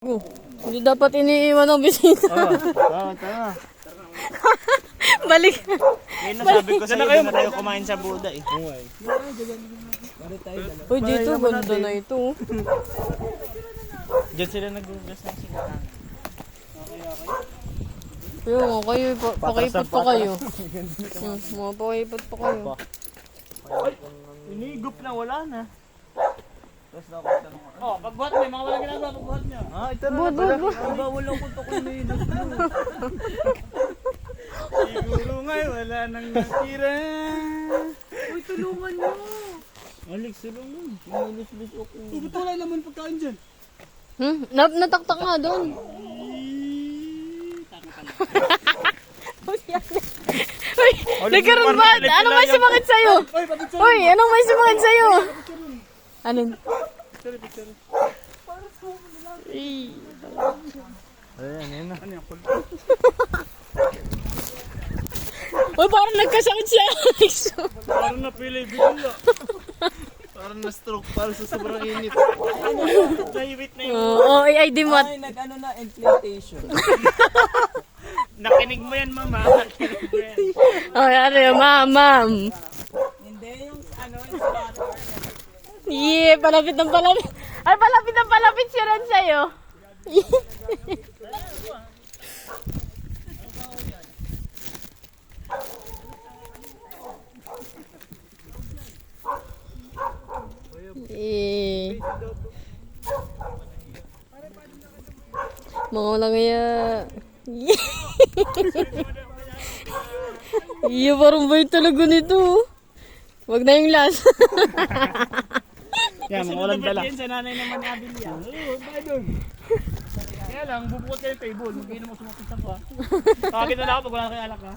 Hindi dapat iniiwan ng bisita. Tama. Balik. Ngayon na sabi ko sa'yo, doon na tayo kumain sa Buda eh. Uy, dito, ganda na ito. Diyan sila nag-ugas ng sila. Yung, kayo, pakipot pa kayo. Mga pakipot pa kayo. Inigop na, wala na. Oh, pagbuhat mo, mga walang ginagawa, pagbuhat niya. Ito na pala. Bawal ang punto ko na yun. Siguro ngayon, wala nang natira. Uy, tulungan mo! Alex, tulungan. Sinulis-lis ako. Ba't wala naman pagkain dyan? Nataktak nga doon. Uy, nagkaroon ba? Ano may sumakit sa'yo? Uy, anong may sumakit sa'yo? Anong? Ayan na. Uy, parang nagkasakit siya, Alex. Parang napilay bigla. Parang na-stroke, parang sa sobrang init. Nahibit na yun. Oo, ID mo. Ay, nag-ano na, implantation. Nakinig mo yan, mama. Nakinig mo yan. Ay, ano yun, ma'am. Hindi, yung ano, yung spotter. Yeah, palapit ng palapit. Ay, palapit ng palapit siya rin sa'yo. Eh. Mga walang kaya. Iya, parang bait talaga nito. Wag na yung last. Yan, mga walang dala. Sa nanay naman ni Abilia. Oo, tayo doon. Kaya lang, bubukot kayo yung table. Mag-inom mo sumapitan ko ha. Pakakita na ako pag wala kayo alak ha.